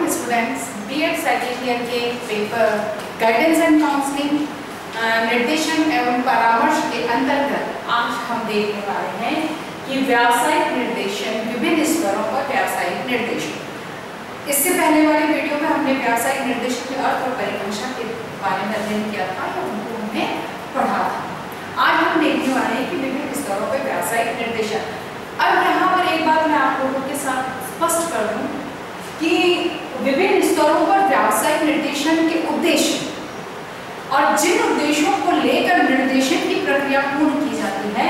Morning students, BEd second year के paper guidance and counselling निर्देशन एवं परामर्श के अंतर्गत आज हम देखने वाले हैं कि व्यावसायिक निर्देशन, विभिन्न स्तरों पर व्यावसायिक निर्देशन। इससे पहले वाली वीडियो में हमने व्यावसायिक निर्देशन के अर्थ और परिभाषा के बारे में अध्ययन किया था या उनको हमने पढ़ा था। आज हम देखने वाले हैं कि विभिन्न स्तरों पर व्यावसायिक निर्देशन। अब यहाँ पर एक बात मैं आप लोगों के साथ स्पष्ट कर दूं कि विभिन्न स्तरों पर व्यावसायिक निर्देशन के उद्देश्य और जिन उद्देश्यों को लेकर निर्देशन की प्रक्रिया पूर्ण की जाती है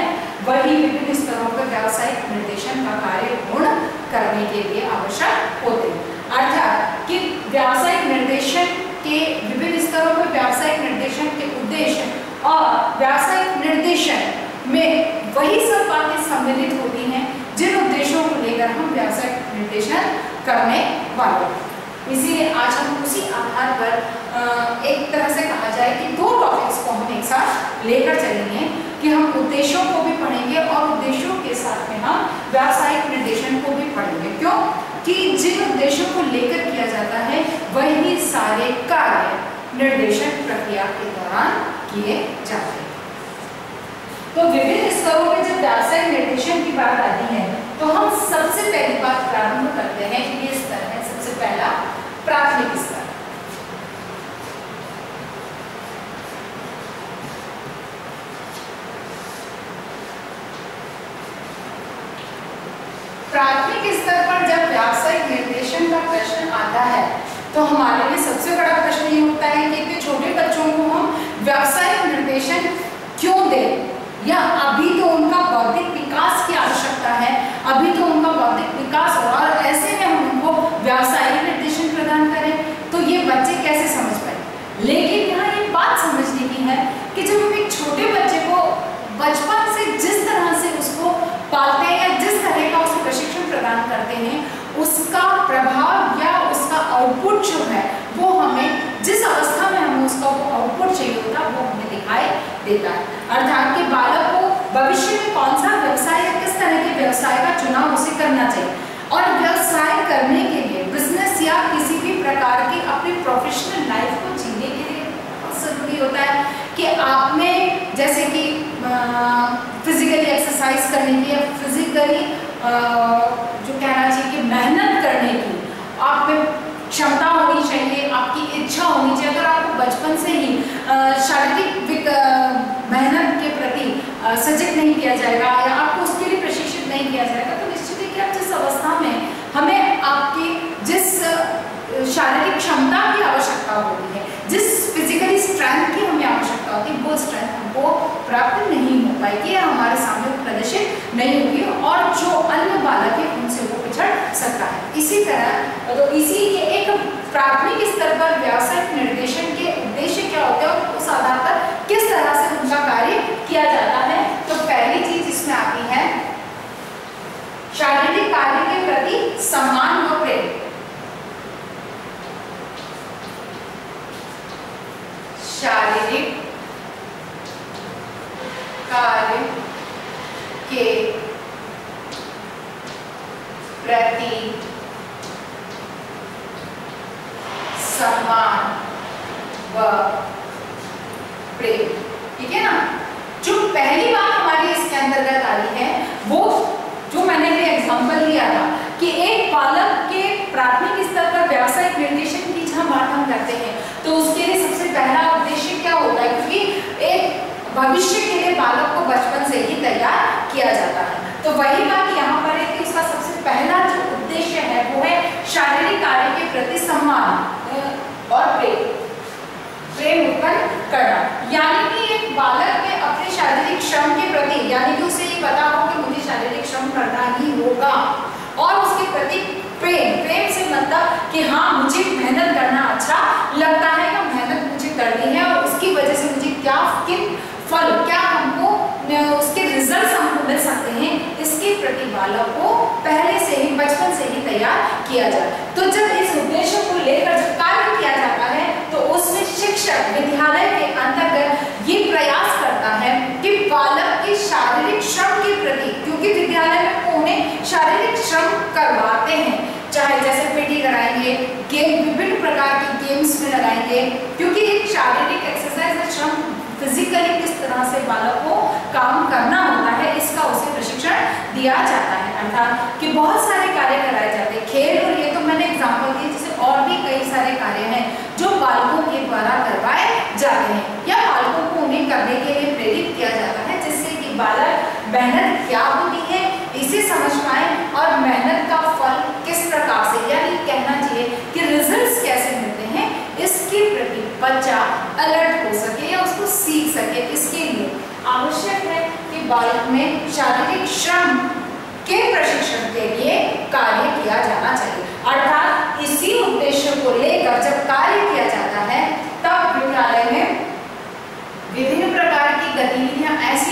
वही विभिन्न स्तरों पर व्यावसायिक निर्देशन का कार्य पूर्ण करने के लिए आवश्यक होते हैं। अर्थात कि व्यावसायिक निर्देशन के विभिन्न स्तरों पर व्यावसायिक निर्देशन के उद्देश्य और व्यावसायिक निर्देशन में वही सब बातें सम्मिलित होती हैं जिन उद्देश्यों को लेकर हम व्यावसायिक निर्देशन करने वाले हैं। इसीलिए आज हम उसी आधार पर एक तरह से कहा जाए कि दो टॉपिक्स को हम एक साथ लेकर चलेंगे कि हम उद्देश्यों को भी पढ़ेंगे और उद्देश्यों के साथ में हम व्यावसायिक निर्देशन को भी पढ़ेंगे। क्यों? कि जिन उद्देश्यों को लेकर किया जाता है वही सारे कार्य निर्देशन प्रक्रिया के दौरान किए जाते हैं। तो विभिन्न स्तरों में जब व्यावसायिक निर्देशन की बात आती है तो हम सबसे पहली बात प्रारंभ करते हैं कि ये स्तर है सबसे पहला प्राथमिक स्तर। प्राथमिक स्तर पर जब व्यावसायिक निर्देशन का प्रश्न आता है तो हमारे लिए सबसे बड़ा प्रश्न ये होता है कि इतने छोटे बच्चों को हम व्यावसायिक निर्देशन क्यों दें, या अभी तो उनका बौद्धिक विकास की आवश्यकता है, अभी तो उनका बौद्धिक विकास हो और ऐसे में हम उनको व्यावसायिक निर्देशन प्रदान करें तो ये बच्चे कैसे समझ पाए। लेकिन यहाँ ये बात समझने की है कि जब हम एक छोटे बच्चे को बचपन से जिस तरह से उसको पालते हैं या जिस तरह का उसको प्रशिक्षण प्रदान करते हैं उसका प्रभाव या उसका आउटपुट जो है वो हमें जिस अवस्था में हमें उसका वो आउटपुट चाहिए होता है वो हमें दिखाई देता है। अर्थात कि बालक को भविष्य में कौन सा व्यवसाय या किस तरह के व्यवसाय का चुनाव उसे करना चाहिए और व्यवसाय करने के लिए बिजनेस या किसी भी प्रकार की अपनी प्रोफेशनल लाइफ को जीने के लिए बहुत जरूरी होता है कि आपने जैसे कि फिजिकली एक्सरसाइज करने की या फिजिकली जो कहना चाहिए कि मेहनत करने की आप में क्षमता होनी चाहिए, आपकी इच्छा होनी चाहिए। अगर आपको बचपन से ही शारीरिक मेहनत के प्रति सजग नहीं किया जाएगा या आपको उसके लिए प्रशिक्षित नहीं किया जाएगा तो निश्चित है कि आप जिस अवस्था में हमें आपकी जिस शारीरिक क्षमता की आवश्यकता होती है, जिस फिजिकली स्ट्रेंथ की हमें आवश्यकता होती है वो स्ट्रेंथ हमको प्राप्त नहीं हो पाएगी या हमारे सामने प्रदर्शित नहीं होगी और जो अन्य बालक है उनसे वो पिछड़ सकता है। इसी तरह तो इसी के एक प्राथमिक स्तर पर व्यावसायिक निर्देशन के उद्देश्य क्या होते हैं और उस आधार पर किस तरह से उनका कार्य किया जाता है। तो पहली चीज इसमें आती है शारीरिक कार्य के प्रति सम्मान व प्रेम। शारीरिक कार्य के प्रति सम्मान व प्रेम। ठीक है ना। जो पहली बात हमारी इसके अंतर्गत आ रही है वो जो मैंने ये एग्जांपल लिया था कि एक बालक के प्राथमिक स्तर पर व्यावसायिक निर्देशन की जहां बात हम करते हैं तो उसके लिए सबसे पहला उद्देश्य क्या होता है, क्योंकि एक भविष्य के लिए बालक को बचपन से ही तैयार किया जाता है। तो वही बात यहाँ पर है कि उसका सबसे पहला जो उद्देश्य है वो है शारीरिक कार्य के प्रति सम्मान और प्रेम उत्पन्न करना। यानी कि एक बालक में अपने शारीरिक श्रम के प्रति यानी कि उसे ये पता हो कि मुझे शारीरिक श्रम करना ही होगा और उसके प्रति प्रेम से मतलब कि हाँ मुझे मेहनत करना अच्छा लगता है या मेहनत मुझे करनी है और उसकी वजह से मुझे क्या किन फल क्या हमको उसके रिजल्ट्स हमको मिल सकते हैं इसके प्रति बालक को पहले से ही बचपन से ही तैयार किया जाए। तो जब इस उद्देश्य को लेकर जब कार्य किया जाता है तो उसमें शिक्षक विद्यालय के अंतर्गत ये प्रयास करता है कि बालक के शारीरिक श्रम के प्रति, क्योंकि विद्यालय में उन्हें शारीरिक श्रम करवाते हैं, चाहे जैसे पीटी कराएंगे, गेम समझाएंगे, क्योंकि एक शारीरिक एक्सरसाइज या श्रम फिजिकली किस तरह से बालक को काम करना होता है इसका उसे प्रशिक्षण दिया जाता है। अर्थात कि बहुत सारे कार्य कराए जाते हैं, खेल और ये तो मैंने एग्जाम्पल दिए, जैसे और भी कई सारे कार्य हैं जो बालकों के द्वारा करवाए जाते हैं या बालकों को उन्हें करने के लिए प्रेरित किया जाता है, जिससे कि बालक मेहनत क्या होती है इसे समझ पाए और मेहनत का फल किस प्रकार से, यानी कहना चाहिए कि रिजल्ट्स कैसे मिलते हैं इसके प्रति बच्चा अलर्ट हो सके या उसको सीख सके। इसके लिए आवश्यक है कि बालक में शारीरिक श्रम के प्रशिक्षण के लिए कार्य किया जाना चाहिए। अर्थात इसी उद्देश्य को लेकर जब कार्य किया जाता है तब विद्यालय में विभिन्न प्रकार की गतिविधियां ऐसी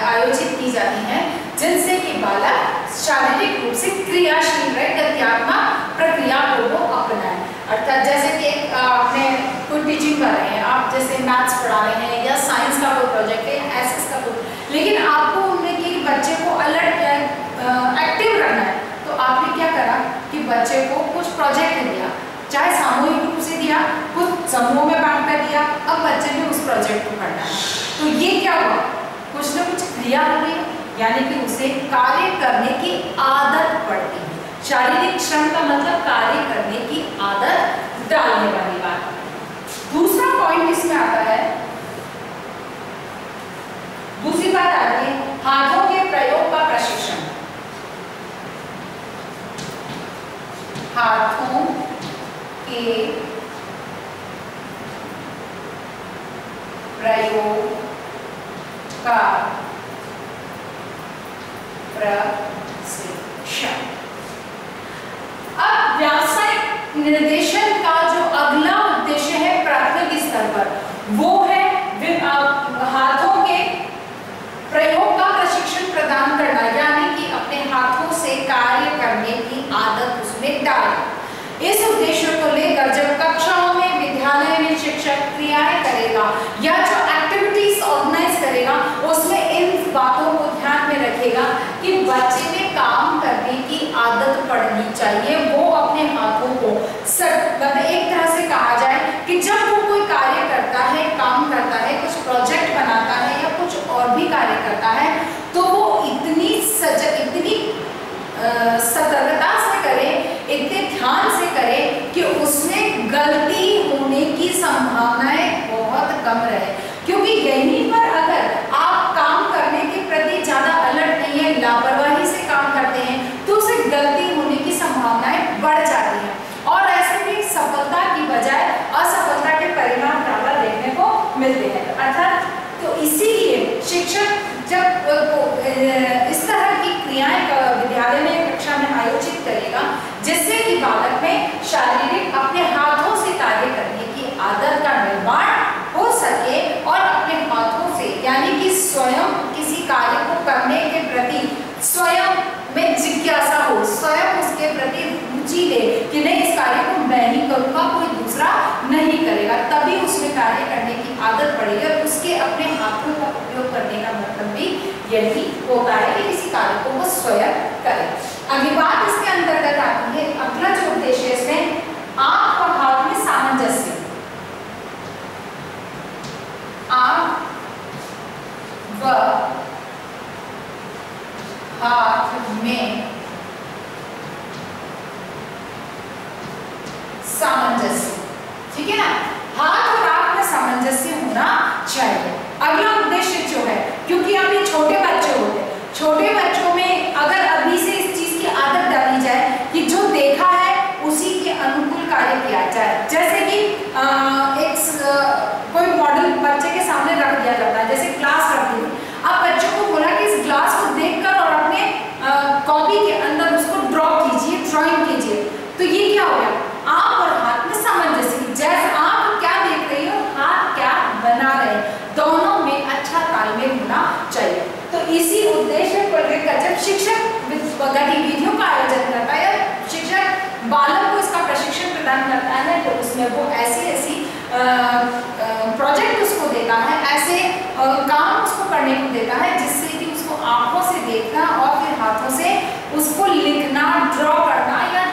आयोजित की जाती हैं जिनसे कि बालक शारीरिक रूप से क्रियाशील रहे, गत्यात्मक प्रक्रिया को वो अपनाए। अर्थात जैसे कि आपने कोई टीचिंग कर रहे हैं, आप जैसे मैथ्स पढ़ा रहे हैं या साइंस का कोई प्रोजेक्ट है या एसएस का कोई, लेकिन आपको उनमें कि बच्चे को अलर्ट एक्टिव रखना है, तो आपने क्या करा कि बच्चे को कुछ प्रोजेक्ट दिया, चाहे सामूहिक रूप से दिया, कुछ समूह में बांट कर दिया, अब बच्चे ने उस प्रोजेक्ट को करना है, तो ये क्या हुआ, कुछ ना कुछ क्रिया हो गई, यानी कि उसे कार्य करने की आदत पड़ती है। शारीरिक श्रम का मतलब कार्य करने की आदत डालने वाली बात। दूसरा पॉइंट इसमें आता है, दूसरी बात आती है हाथों के प्रयोग का प्रशिक्षण। हाथों के प्रयोग का प्रशिक्षण। अब व्यावसायिक निर्देशन का जो अगला उद्देश्य है प्राथमिक स्तर पर वो है हाथों के प्रयोग का प्रशिक्षण प्रदान करना, यानी कि अपने हाथों से कार्य करने की आदत उसमें डालना। इस उद्देश्य को लेकर जब कक्षाओं में विद्यालय में शिक्षक क्रियाएं करेगा या जो एक्टिविटीज ऑर्गेनाइज करेगा उसमें इन बातों को ध्यान में रखेगा कि बच्चे में काम करने की आदत पड़नी चाहिए। वो अपने हाथों को एक तरह से कहा जाए कि जब वो कोई कार्य करता है, काम करता है, कुछ प्रोजेक्ट बनाता है या कुछ और भी कार्य करता है, तो वो इतनी सतर्कता से करे, इतने ध्यान से करे कि उसमें गलती होने की संभावनाएं बहुत कम रहे। क्योंकि यहीं पर अगर आप काम करने के प्रति ज्यादा अलर्ट नहीं है, लापरवाही से काम करते हैं, तो उसे गलती होने की संभावनाएं बढ़ जाती हैं और ऐसे में सफलता की बजाय असफलता के परिणाम ज्यादा देखने को मिलते हैं। अर्थात तो इसीलिए शिक्षक जब इस तरह की क्रियाएं विद्यालय में कक्षा में आयोजित करेगा जिससे कि बालक में शारीरिक अपने हाथों से कार्य करने की आदत का निर्माण हो सके और अपने हाथों से, यानी कि स्वयं किसी कार्य को करने के प्रति स्वयं में जिज्ञासा हो, स्वयं उसके प्रति रुचि ले कि नहीं इस कार्य को मैं ही करूंगा, कोई दूसरा नहीं करेगा, तभी उसमें कार्य करने की आदत पड़ेगी और उसके अपने हाथों का उपयोग करने का मतलब भी यही होता है कि किसी कार्य को वो स्वयं करे। अगली बात इसके अंतर्गत आती है, अगला जो उद्देश्य है इसमें आंख और हाथ में सामंजस्य। आंख व हाथ में सामंजस्य, ठीक है ना, हाथ और आंख में सामंजस्य होना चाहिए। अगला उद्देश्य जो है, क्योंकि अभी छोटे बच्चे होते हैं, छोटे बच्चों में अगर अभी से इस चीज की आदत डाली जाए कि जो देखा है उसी के अनुकूल कार्य किया जाए, जैसे कि कोई मॉडल बच्चे के सामने रख दिया जाता है, जैसे ग्लास रख दी, अब बच्चों को बोला कि इस ग्लास को देखकर और अपने कॉपी के अंदर उसको ड्रॉ कीजिए, ड्राइंग कीजिए, तो ये क्या हो गया, आंख और हाथ में सामंजस्य, जैसे आंख क्या देख रही हो, हाथ क्या बना रहे, दोनों में अच्छा तालमेल होना चाहिए। तो इसी उद्देश्य को लेकर जब शिक्षक गतिविधियों का आयोजन करता है या शिक्षक बालक को इसका प्रशिक्षण प्रदान करता है, तो उसमें वो ऐसी प्रोजेक्ट उसको देता है, ऐसे काम उसको करने को देता है जिससे कि उसको आंखों से देखना और फिर हाथों से उसको लिखना, ड्रॉ करना या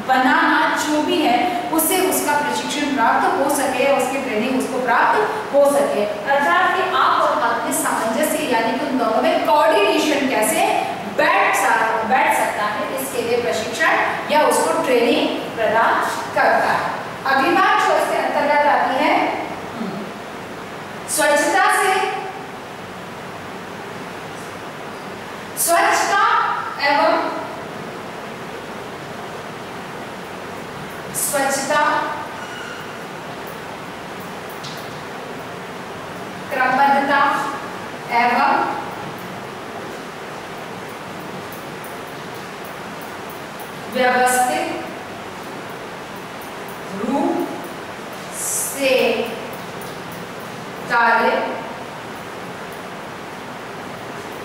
बनाना जो भी है, उससे उसका उसका प्रशिक्षण प्राप्त हो सके, उसकी ट्रेनिंग उसको प्राप्त हो सके। अर्थात कि आप और हाथ में सामंजस्य यानी कि उन दोनों में कोऑर्डिनेशन कैसे बैठ सकता है, इसके लिए प्रशिक्षण या उसको ट्रेनिंग प्रदान करता है। अगली बात जो इसके अंतर्गत आती है, स्वच्छता क्रमबद्धता एवं व्यवस्थित रूप से कार्य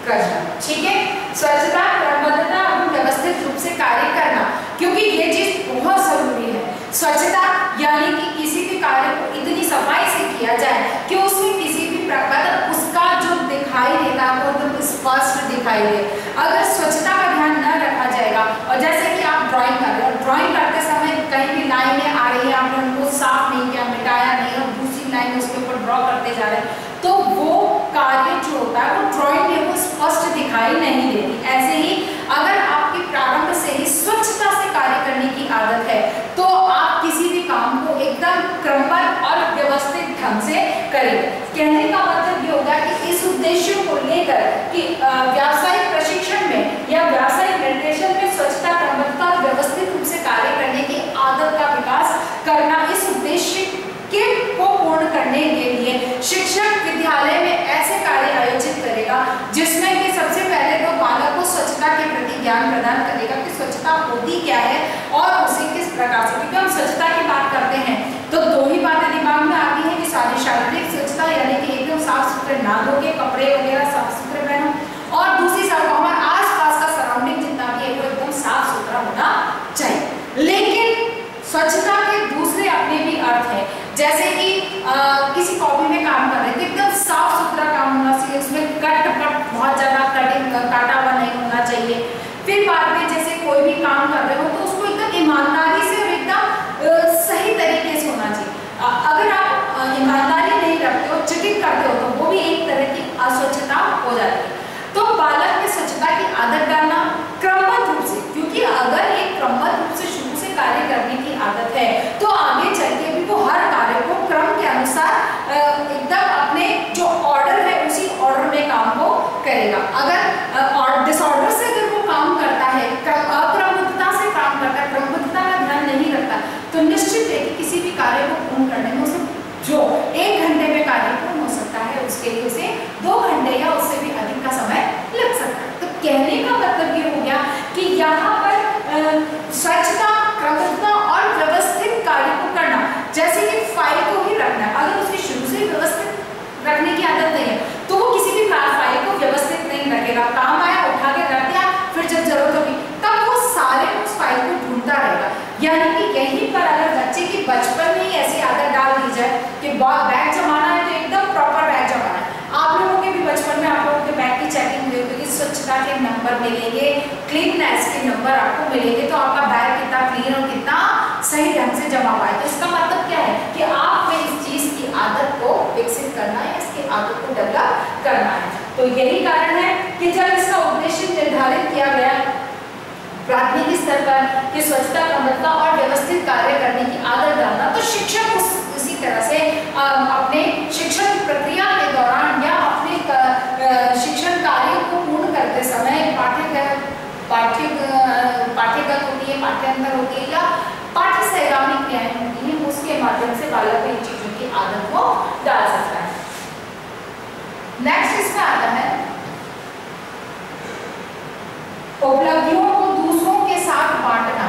करना। ठीक है, स्वच्छता, क्रमबद्धता एवं व्यवस्थित रूप से कार्य करना, क्योंकि ये चीज बहुत जरूरी है। स्वच्छता यानी कि किसी भी कार्य को इतनी सफाई से किया जाए कि उसमें किसी भी प्रकार उसका जो दिखाई देता है वो एकदम स्पष्ट दिखाई दे। अगर स्वच्छता का ध्यान न रखा जाएगा, और जैसे कि आप ड्राइंग कर रहे हो, ड्राइंग करते समय कहीं भी लाइनें आ रही है, आपने उनको साफ नहीं किया, मिटाया नहीं और दूसरी लाइन उसके ऊपर ड्रॉ करते जा रहे हैं, तो वो कार्य जो होता है वो ड्राइंग में वो स्पष्ट दिखाई नहीं देती। ऐसे ही अगर आपकी प्रारंभ से ही स्वच्छता से कार्य करने की आदत है तो आप किसी भी काम को एकदम क्रमबद्ध और व्यवस्थित ढंग से करेंगे। कहने का मतलब ये होगा कि इस उद्देश्य को लेकर कि व्यावसायिक प्रशिक्षण में या व्यावसायिक निर्देशन में स्वच्छता, क्रमबद्धता और व्यवस्थित रूप से कार्य करने की आदत का विकास करना, इस उद्देश्य को पूर्ण करने के लिए शिक्षक विद्यालय में ऐसे कार्य आयोजित करेगा जिसमें कि सबसे पहले तो बालक को स्वच्छता के प्रति ज्ञान प्रदान करेगा कि स्वच्छता होती क्या है और उसे किस प्रकार से, क्योंकि हम स्वच्छता की बात करते हैं तो दो ही बातें दिमाग में आती है कि शारीरिक स्वच्छता यानी कि एकदम साफ सुथरे नहा के कपड़े वगैरह साफ सुथरे पहनो, और दूसरी साइड हमारे आसपास का सराउंडिंग जितना भी है वो एकदम साफ सुथरा होना चाहिए। लेकिन स्वच्छता के दूसरे अपने भी अर्थ है, जैसे कि किसी कॉपी में काम कर रहे हैं तो एकदम साफ सुथरा काम होना चाहिए, उसमें कट बहुत ज्यादा कटिंग काटा हुआ नहीं होना चाहिए। फिर बाद में जैसे कोई भी काम कर रहे हो तो उसको एकदम ईमानदारी से और एकदम सही तरीके से होना चाहिए। अगर आप ईमानदारी नहीं रखते हो, चीटिंग करते हो तो वो भी एक तरह की अस्वच्छता हो जाती है। तो बालक में स्वच्छता की आदत डालना क्रमबद्ध रूप से, क्योंकि अगर एक क्रमबद्ध रूप से शुरू से कार्य करने की आदत है तो आगे चल के भी वो हर कार्य को क्रम के अनुसार एकदम अपने जो ऑर्डर है उसी ऑर्डर में काम को करेगा। अगर डिसऑर्डर से अगर वो काम करता है, अक्रमबद्धता से काम करता है, क्रमबद्धता का ध्यान नहीं रखता, तो निश्चित है कि किसी भी कार्य को पूर्ण करने में उसे जो 1 घंटे में कार्य पूर्ण हो सकता है उसके लिए उसे 2 घंटे या उससे भी अधिक का समय लग सकता है। तो कहने का मतलब ये हो गया कि यहाँ पर स्वच्छता, क्रमबद्धता और व्यवस्थित कार्य को करना, जैसे कि फाइल को ही रखना है, अगर उसकी शुरू से व्यवस्थित रखने की आदत नहीं है तो वो किसी भी फाइल को व्यवस्थित नहीं रखेगा। काम आया उठा के रख दिया, फिर जब जरूरत होगी तब वो सारे उस फाइल को ढूंढता रहेगा। यानी कि यहीं पर अगर बच्चे की बचपन में ही ऐसी आदत डाल दी जाए कि बैग जमाना है तो एकदम प्रॉपर बैग जमाना है। आप लोगों के भी बचपन में आप लोगों के बैग की चेकिंग हुई होगी, स्वच्छता के नंबर मिलेंगे, क्लीननेस के नंबर आपको मिलेंगे, तो आपका बैग कितना क्लीन और कितना सही ढंग से जमा हुआ है। तो इसका मतलब क्या है कि आपको इस चीज की आदत को विकसित करना है, इसकी आदत को डेवलप करना है। तो यही कारण है कि जब इसका उद्देश्य निर्धारित किया गया प्राथमिक स्तर पर कि स्वच्छता, क्रमबद्धता और व्यवस्थित कार्य करने की आदत डालना, तो शिक्षक उसी तरह से अपने शिक्षण प्रक्रिया के दौरान या अपने शिक्षण कार्यों को पूर्ण करते समय पाठ्यगत होती है, पाठ्यांतर होती है या पाठ्य सहगामी क्रियाएं होती हैं, उसके माध्यम से बालक इन चीजों की आदत को डाल सकता है। नेक्स्ट इसमें आता है उपलब्धियों को दूसरों के साथ बांटना।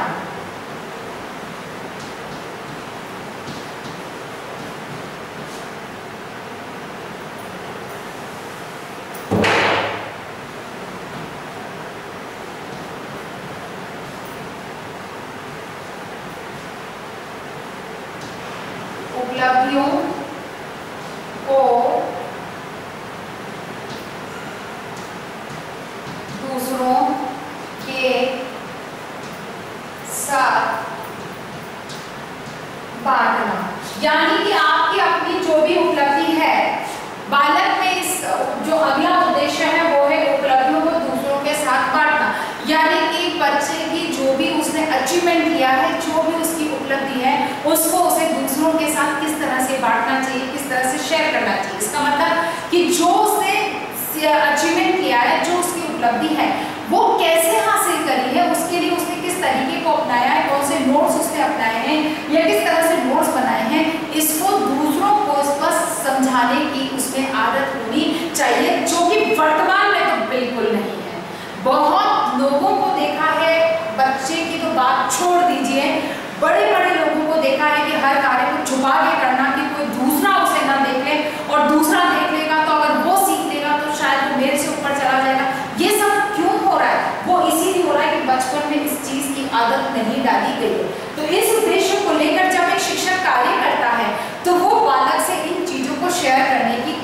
उपलब्धियों को दूसरों के साथ बांटना, यानी कि आपकी अपनी जो भी उपलब्धि है, बालक में इस जो अगला उद्देश्य है वो है उपलब्धियों को दूसरों के साथ बांटना, यानी कि बच्चे की जो भी उसने अचीवमेंट किया है, जो भी उसकी उपलब्धि है, उसको उसे दूसरों के साथ किस तरह से बांटना चाहिए, किस तरह से शेयर करना चाहिए। इसका मतलब कि जो उसने अचीवमेंट किया है, जो उसकी उपलब्धि है, वो कैसे हासिल करी है, उसके लिए उसने किस तरीके को अपनाया है, कौन से नोट्स उसने अपनाए हैं या किस तरह से नोट्स बनाए हैं, इसको दूसरों को स्पष्ट समझाने की उसमें आदत होनी चाहिए, जो कि वर्तमान में तो बिल्कुल नहीं है। बहुत लोगों को देखा है, बच्चे की तो बात छोड़ दीजिए, बड़े बड़े लोगों को देखा है कि हर कार्य को छुपा के करना, कि कोई दूसरा उसे ना देख ले, और दूसरा देख लेगा तो अगर वो सीख लेगा तो शायद वो मेरे से ऊपर चला जाएगा। ये सब क्यों हो रहा है? वो इसीलिए हो रहा है कि बचपन में इस चीज की आदत नहीं डाली गई है। तो इस उद्देश्य को लेकर जब एक शिक्षक कार्य करता है तो वो बालक से इन चीजों को शेयर करने की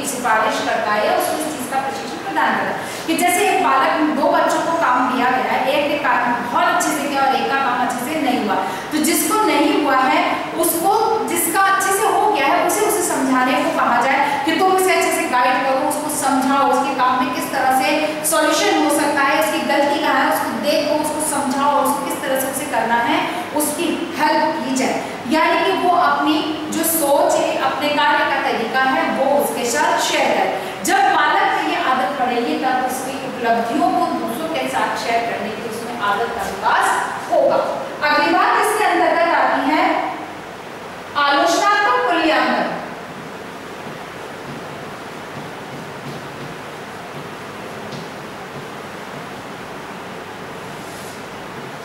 सिफारिश करता है, उसको इस चीज का प्रशिक्षण प्रदान करता है। कि जैसे एक बालक, दो बच्चों को काम दिया गया है, एक ने काम बहुत अच्छे से किया और एक का काम अच्छे से नहीं हुआ, तो जिसको नहीं हुआ है उसको, जिसका अच्छे से हो गया है उसे समझाने को कहा जाए कि तुम उसे अच्छे से गाइड करो, उसको समझाओ, उसके काम में किस तरह से सॉल्यूशन हो सकता है, उसकी गलती कहाँ है उसको देखो, उसको समझाओ, उसको किस तरह से उसे करना है, उसकी हेल्प की जाए। यानी कि वो अपनी जो सोच है, अपने कार्य का तरीका है, वो उसके साथ शेयर करे। जब बालक में ये आदत पड़ेगी तब उसकी उपलब्धियों को दूसरों के साथ शेयर करने की उसमें आदत का विकास होगा। अगली बात इसके अंतर्गत आती है आलोचनात्मक मूल्यांकन।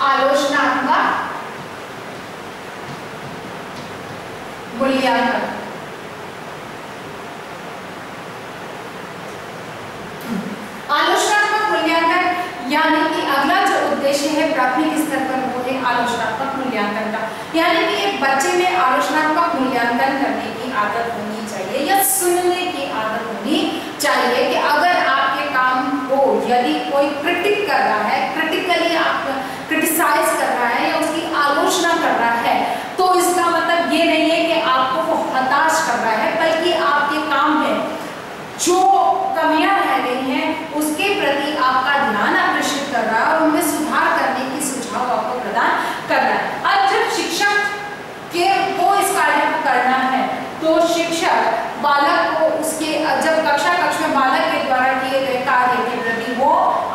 आलोचनात्मक मूल्यांकन, आलोचनात्मक मूल्यांकन यानी कि अगला जो उद्देश्य है प्राथमिक स्तर पर वो है आलोचनात्मक मूल्यांकन का, यानी कि एक बच्चे में आलोचनात्मक मूल्यांकन करने की आदत होनी चाहिए या सुनने की आदत होनी चाहिए। कि अगर आपके काम को यदि कोई क्रिटिक कर रहा है, क्रिटिकली आप क्रिटिसाइज कर रहा है या उसकी आलोचना कर रहा है, तो इसका मतलब ये नहीं है कि आपको वो हताश कर रहा है, बल्कि आपके काम में जो कमियां रह गई हैं उसके प्रति आपका ध्यान आकर्षित कर रहा है और उनमें सुधार करने की सुझाव आपको प्रदान कर रहा है। अब जब शिक्षक को इस कार्य को करना है तो शिक्षक बालक को उसके, जब कक्ष में बालक के द्वारा किए गए कार्य के प्रति वो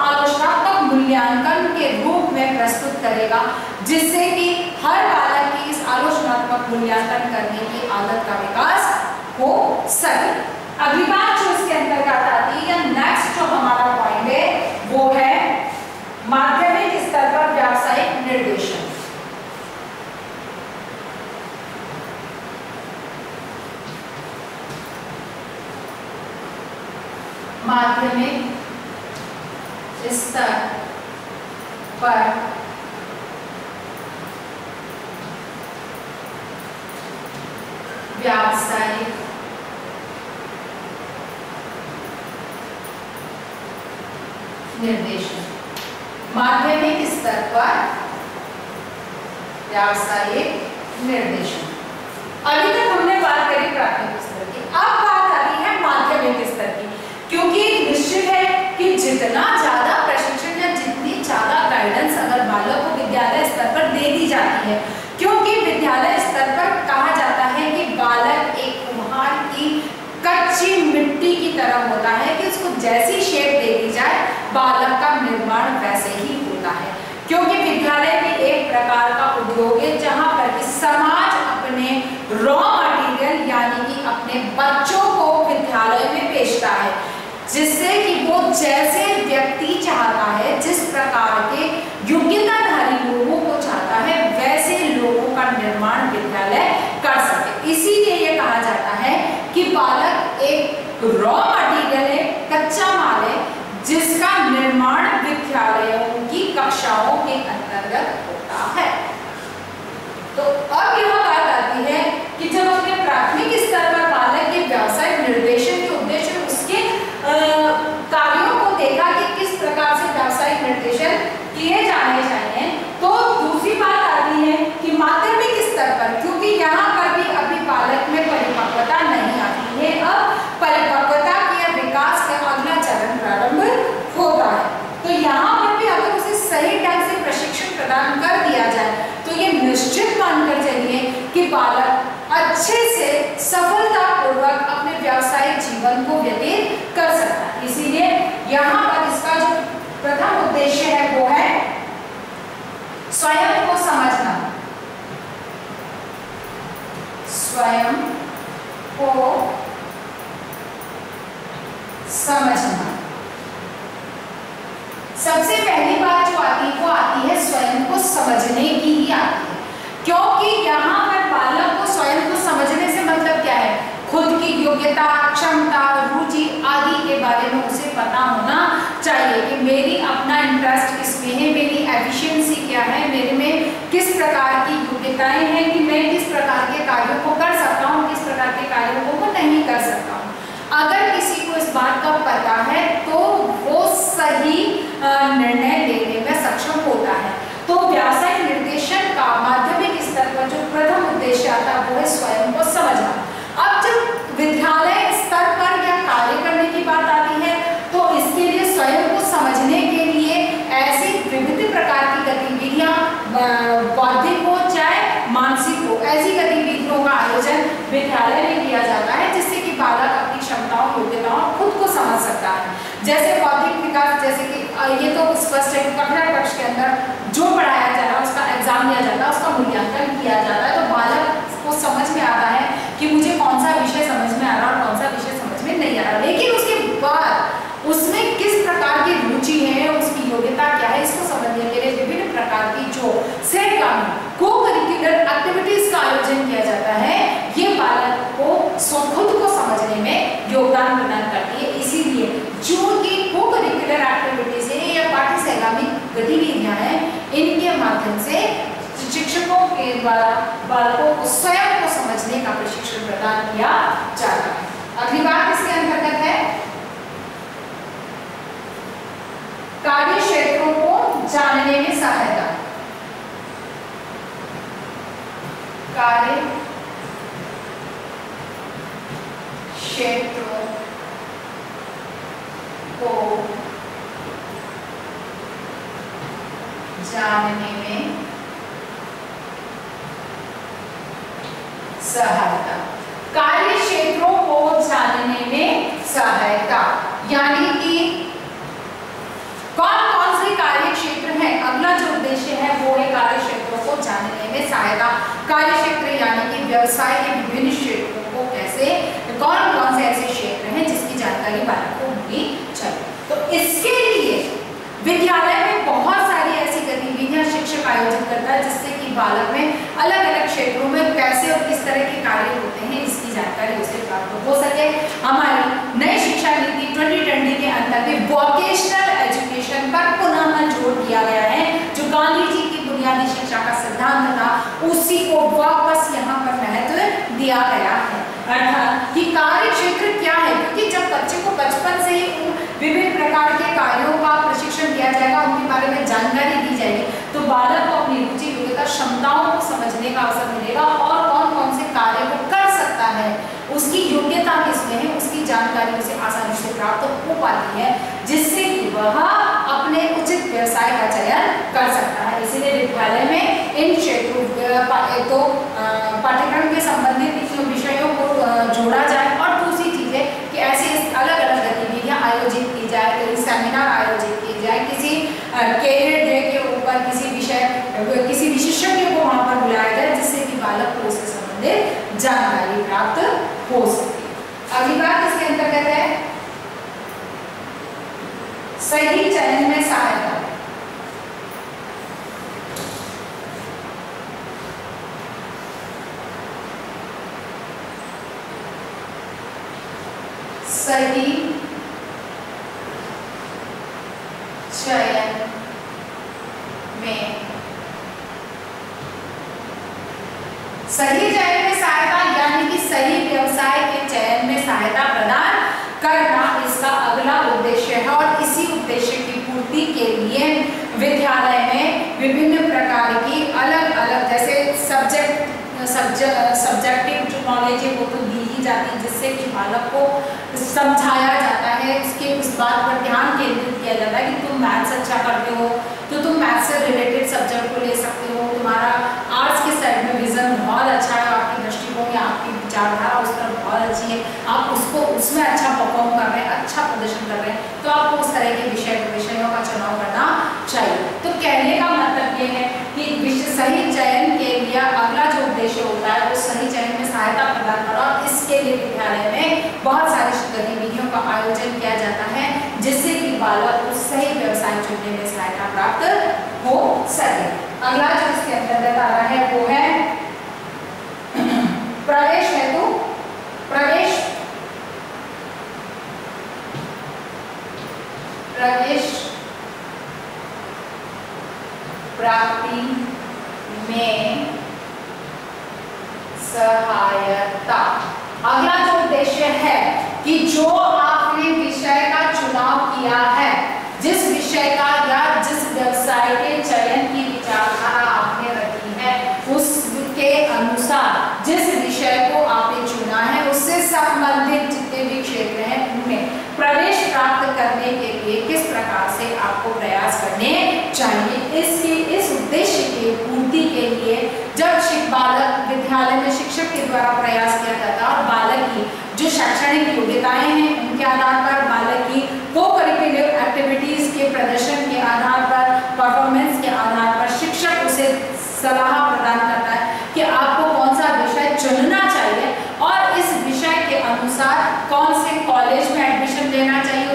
आलोचनात्मक मूल्यांकन के रूप में प्रस्तुत करेगा, जिससे कि हर बालक की इस आलोचनात्मक मूल्यांकन करने की आदत का विकास हो सके। अगली बात जो इसके अंतर्गत आती है या नेक्स्ट जो हमारा पॉइंट है वो है माध्यमिक स्तर पर व्यावसायिक निर्देशन। माध्यमिक स्तर पर व्यावसायिक निर्देशन। माध्यमिक स्तर पर व्यावसायिक निर्देशन। अभी तक हमने बात करी प्राथमिक स्तर की, अब बात आती है माध्यमिक स्तर की, क्योंकि निश्चित है कि जितना ज्यादा प्रशिक्षण या जितनी ज्यादा गाइडेंस अगर बालक को विद्यालय स्तर पर दे दी जाती है, क्योंकि विद्यालय स्तर पर कहा जाता है कि बालक एक कुम्हार की कच्ची मिट्टी की तरह होता है कि उसको जैसी शेप दे दी जाए बालक का निर्माण वैसे ही होता है। क्योंकि विद्यालय भी एक प्रकार का उद्योग है जहां पर कि समाज अपने रॉ मटेरियल यानी कि अपने बच्चों को विद्यालय में बेचता है, जिससे कि वो जैसे व्यक्ति चाहता है, जिस प्रकार के योग्यताधारी लोगों को चाहता है, वैसे लोगों का निर्माण विद्यालय कर सके। इसीलिए ये कहा जाता है कि बालक एक रॉ मटेरियल है, कच्चा माल है, जिसका निर्माण विद्यालयों की कक्षाओं के अंतर्गत होता है। तो अब यह बात आती है कि जब अपने प्राथमिक स्तर पर बालक के व्यावसायिक निर्देशन के उद्देश्य उसके कार्यों को देखा कि किस प्रकार से व्यावसायिक निर्देशन किए जाने चाहिए, तो दूसरी बात आती है कि माध्यमिक स्तर पर कि बालक अच्छे से सफलतापूर्वक अपने व्यावसायिक जीवन को व्यतीत कर सकता है। इसीलिए यहाँ पर इसका जो प्रथम उद्देश्य है वो है स्वयं को समझना, स्वयं को समझना। सबसे पहली बात जो आती है वो आती है स्वयं को समझने की ही आती है, क्योंकि यहाँ पर बालक को स्वयं को समझने से मतलब क्या है, खुद की योग्यता, क्षमता, रुचि आदि के बारे में उसे पता होना चाहिए कि मेरी अपना इंटरेस्ट किसमें है, मेरी एफिशिएंसी क्या है, मेरे में किस प्रकार की योग्यताएं हैं, कि मैं किस प्रकार के कार्यों को कर सकता हूँ, किस प्रकार के कार्यों को नहीं कर सकता हूँ। अगर किसी को इस बात का पता है तो वो सही निर्णय लेने में सक्षम होता है। तो व्यावसायिक निर्देशन का माध्यमिक स्तर पर जो प्रथम उद्देश्य आता है वो है स्वयं को समझना। अब जब विद्यालय स्तर पर या कार्य करने की बात आती है तो इसके लिए स्वयं को समझने के लिए ऐसी विविध प्रकार की गतिविधियां, बौद्धिक हो चाहे मानसिक हो, ऐसी गतिविधियों का आयोजन विद्यालय में किया जाता है जिससे कि बालक अपनी क्षमताओं, योग्यताओं खुद को समझ सकता है। जैसे बौद्धिक विकास, जैसे कि ये तो स्पष्ट है कि कक्षा कक्ष के अंदर जो पढ़ाया जा रहा है उसका एग्जाम लिया जाता है, उसका मूल्यांकन किया जाता है, तो बालक को समझ में आता है कि मुझे कौन सा विषय समझ में आ रहा है और कौन सा विषय समझ में नहीं आ रहा। लेकिन उसके बाद उसमें किस प्रकार की रुचि है, उसकी योग्यता क्या है, इसको समझने के लिए विभिन्न प्रकार की जो सेटगामी को करिकुलर एक्टिविटीज का आयोजन किया जाता है, ये बालक को खुद को समझने में योगदान प्रदान करती है। इसीलिए जो कि को करिकुलर एक्टिविटीज है या पाठ्य सहगामी गतिविधियां हैं, इनके माध्यम से शिक्षकों के द्वारा बालकों को स्वयं को समझने का प्रशिक्षण प्रदान किया जाता है। अगली बात इसके अंतर्गत है कार्य क्षेत्रों को जानने में सहायता। कार्य क्षेत्रों को जानने में सहायता। कार्य क्षेत्रों को जानने में सहायता यानी कि कौन कौन से कार्य क्षेत्र हैं। अगला जो उद्देश्य है वो है कार्य क्षेत्रों को जानने में सहायता। कार्य क्षेत्र यानी कि व्यवसाय के विभिन्न क्षेत्रों को कैसे, कौन कौन से ऐसे क्षेत्र हैं जिसकी जानकारी बालक को होनी चाहिए। तो इसके लिए विद्यालय में बहुत सारी ऐसी गतिविधियां शिक्षक आयोजित करता है जिससे कि बालक में अलग अलग क्षेत्रों में कैसे और किस तरह के कार्य होते हैं इसकी जानकारी उसे प्राप्त हो सके। हमारी नई शिक्षा नीति 2020 के अंतर्गत वोकेशनल एजुकेशन पर पुनः जोर दिया गया है, जो गांधी जी की बुनियादी शिक्षा का सिद्धांत था उसी को वापस यहाँ पर महत्व दिया गया है। अर्थात कि कार्य क्षेत्र क्या है, क्योंकि जब बच्चे को बचपन से ही विभिन्न प्रकार के कार्यों का प्रशिक्षण दिया जाएगा, उनके बारे में जानकारी दी जाएगी, तो बालक को अपनी रुचि, योग्यता, क्षमताओं को समझने का अवसर मिलेगा और कौन कौन से कार्य वो कर सकता है, उसकी योग्यता किसमें है, उसकी जानकारी उसे आसानी से प्राप्त हो पाती है, जिससे कि वह अपने उचित व्यवसाय का चयन कर सकता है। इसीलिए विद्यालय में इन क्षेत्रों तो पाठ्यक्रम के संबंधित विषयों को जोड़ा जाए और दूसरी चीज है कि ऐसी अलग अलग गतिविधियां आयोजित की जाए, कहीं सेमिनार आयोजित की जाए, किसी कैरियर डे के ऊपर किसी विशेषज्ञ को वहां पर बुलाया जाए जिससे कि बालक को उससे संबंधित जानकारी प्राप्त हो सके। अगली बात इसके अंतर्गत है सही चयन में सहायता। सही चयन में सहायता यानी कि सही व्यवसाय के चयन में सहायता प्रदान करना इसका अगला उद्देश्य है। और इसी उद्देश्य की पूर्ति के लिए विद्यालय में विभिन्न प्रकार की अलग अलग जैसे सब्जेक्टिव जो नॉलेज है वो तो दी ही जाती है, जिससे कि बालक को समझाया जाता है, उसके उस बात पर ध्यान केंद्रित किया जाता है कि तुम मैथ्स अच्छा करते हो तो तुम मैथ्स से रिलेटेड सब्जेक्ट को ले सकते हो, तुम्हारा आर्ट्स के साइड में विजन बहुत अच्छा है, अच्छा प्रदर्शन कर रहे हैं तो आपको उस तरह के विषयों का चुनाव करना चाहिए। तो कहने का मतलब ये है कि सही चयन के लिए अगला जो उद्देश्य होता है वो सही चयन में सहायता प्रदान करना, और इसके लिए विद्यालय में बहुत सारी गतिविधियों का आयोजन किया जाता है जिससे कि बालक उस सही व्यवसाय चुनने में सहायता प्राप्त हो सके। अगला जो इसके अंतर्गत आ रहा है वो है प्रवेश हेतु प्रवेश प्राप्ति में सहायता। अगला जो उद्देश्य है कि जो आपने विषय का चुनाव किया है, जिस विषय का या जिस व्यवसाय के चयन की विचारधारा आपने रखी है, उसके अनुसार जिस विषय को आपने चुना है उससे संबंधित जितने भी क्षेत्र हैं उनमें प्रवेश प्राप्त करने के लिए किस प्रकार से आपको प्रयास करने चाहिए। इस उद्देश्य की पूर्ति के लिए जब बालक विद्यालय में शिक्षक के द्वारा प्रयास किया जाता है और बालक की जो शैक्षणिक योग्यताएं हैं उनके आधार पर, बालक की को-करिकुलर एक्टिविटीज के प्रदर्शन के आधार पर, परफॉर्मेंस के आधार पर शिक्षक उसे सलाह प्रदान करता है कि आपको कौन सा विषय चुनना चाहिए और इस विषय के अनुसार कौन से कॉलेज में एडमिशन लेना चाहिए,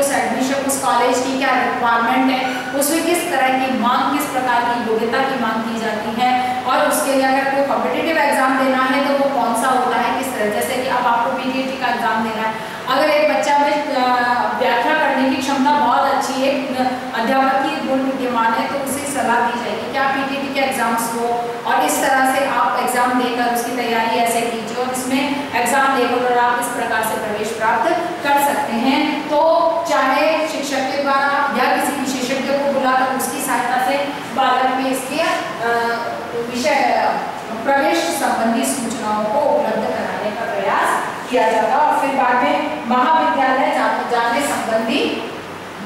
उस कॉलेज की क्या रिक्वायरमेंट है, उसमें किस तरह की मांग, किस प्रकार की योग्यता की मांग की जाती है, और उसके लिए अगर कोई कॉम्पिटिटिव एग्जाम देना है तो वो कौन सा होता है, किस तरह। जैसे कि अब आपको पीटीटी का एग्जाम देना है, अगर एक बच्चा में व्याख्या करने की क्षमता बहुत अच्छी है, अध्यापक की गुण विद्यमान है, तो उसे सलाह दी जाएगी कि आप पीटीटी के एग्जाम्स हो और इस तरह से आप एग्जाम देकर उसकी तैयारी ऐसे कीजिए और इसमें एग्जाम देकर और आप इस प्रकार से प्रवेश प्राप्त कर सकते हैं। तो चाहे शिक्षक के द्वारा या किसी विशेषज्ञ को बुलाकर उसकी सहायता से बालक में इसके विषय प्रवेश संबंधी सूचनाओं को उपलब्ध कराने का प्रयास किया जाता और फिर बाद में महाविद्यालय जाने संबंधी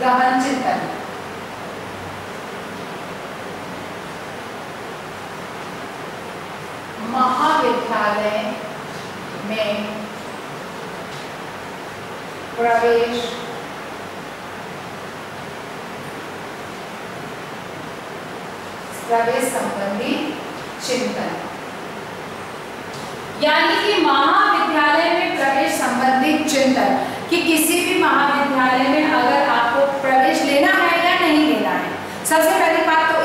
गहन चिंतन। महाविद्यालय में प्रवेश संबंधी चिंतन, यानी कि महाविद्यालय में प्रवेश संबंधी चिंतन कि किसी भी महाविद्यालय में अगर आपको प्रवेश लेना है या नहीं लेना है, सबसे पहली बात तो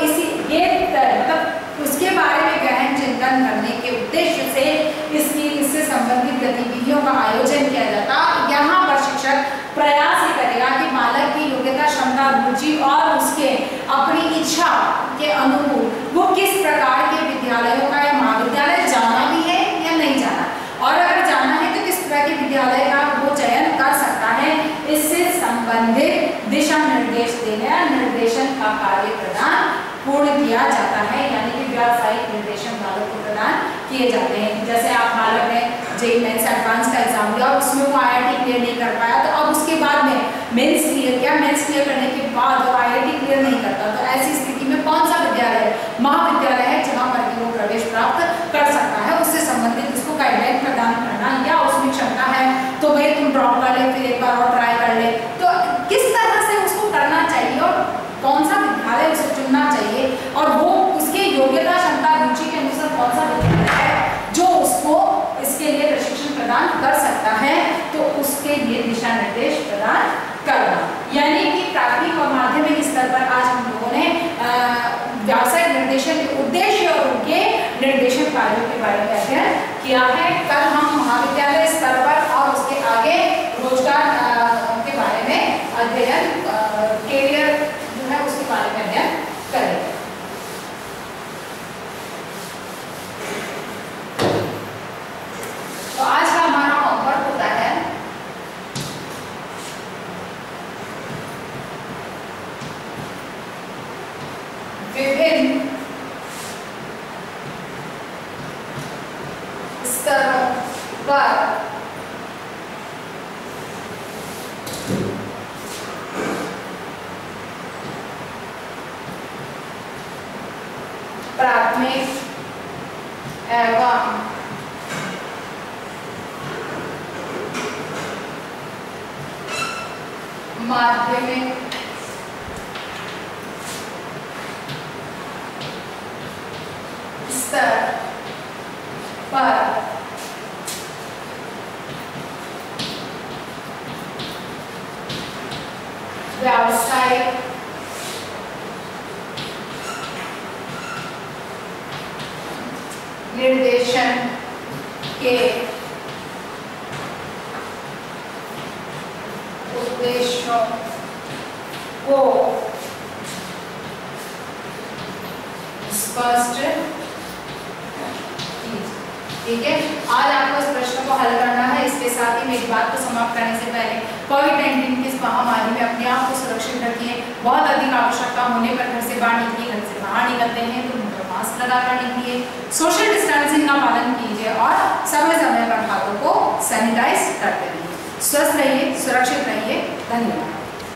मतलब उसके बारे में गहन चिंतन करने के उद्देश्य से इससे संबंधित गतिविधियों का आयोजन किया जाता। यहाँ पर शिक्षक प्रयास ही करेगा कि बालक की योग्यता, क्षमता, रुचि और उसके अपनी इच्छा के अनुकूल वो किस प्रकार के विद्यालयों का या महाविद्यालय जाना भी है या नहीं जाना, और अगर जाना है तो किस तरह के विद्यालय का वो चयन कर सकता है। इससे संबंधित दिशा निर्देश देने या निर्देशन का कार्य प्रदान पूर्ण किया जाता है, यानी कि व्यावसायिक निर्देशन बालक को प्रदान किए जाते हैं। जैसे आप बालक ने जेईई मेंस एडवांस का एग्जाम दिया और उसमें वो आईआईटी क्लियर नहीं कर पाया, तो अब उसके बाद में मेंस क्लियर किया, मेंस क्लियर करने के बाद वो आईआईटी क्लियर नहीं करता, तो ऐसी स्थिति में कौन सा विद्यालय महाविद्यालय है जहाँ पर वो प्रवेश प्राप्त कर सकता है, उससे संबंधित उसको गाइडलाइन प्रदान करना, या उसमें क्षमता है तो भाई तुम ड्रॉप कर ले, फिर एक बार और ट्राई कर ले, तो किस तरह से उसको करना चाहिए और कौन सा विद्यालय उसे चुनना चाहिए और वो उसके योग्यता, क्षमता, रुचि के अनुसार कौन सा विद्यालय है जो उसको इसके लिए प्रशिक्षण प्रदान कर सकता है, तो उसके लिए दिशा निर्देश प्रदान करना। यानी कि प्राथमिक और माध्यमिक स्तर पर आज हम लोगों ने व्यावसायिक निर्देशन के उद्देश्य और उनके निर्देशन कार्यों के बारे में अध्ययन किया है। कल हम महाविद्यालय स्तर पर और उसके आगे रोजगार के बारे में अध्ययन, कैरियर जो है उसके बारे में अध्ययन करेंगे। तो आज का हमारा होमवर्क होता है विभिन्न स्तरों पर प्राथमिक एवं माध्यमिक स्तर पर व्यावसायिक निर्देशन के उद्देश्यों को स्पष्ट कीजिए। ठीक है, आज आपको इस प्रश्न को हल करना है। इसके साथ ही मेरी बात को समाप्त करने से पहले कोविड-19 की इस महामारी में अपने आप को सुरक्षित रखिए। बहुत अधिक आवश्यकता होने पर घर से बाहर निकलिए, घर से बाहर निकलते हैं तो मास्क लगाकर निकलिए, सोशल डिस्टेंसिंग का पालन कीजिए और समय समय पर हाथों को सैनिटाइज करते रहिए। स्वस्थ रहिए, सुरक्षित रहिए। धन्यवाद।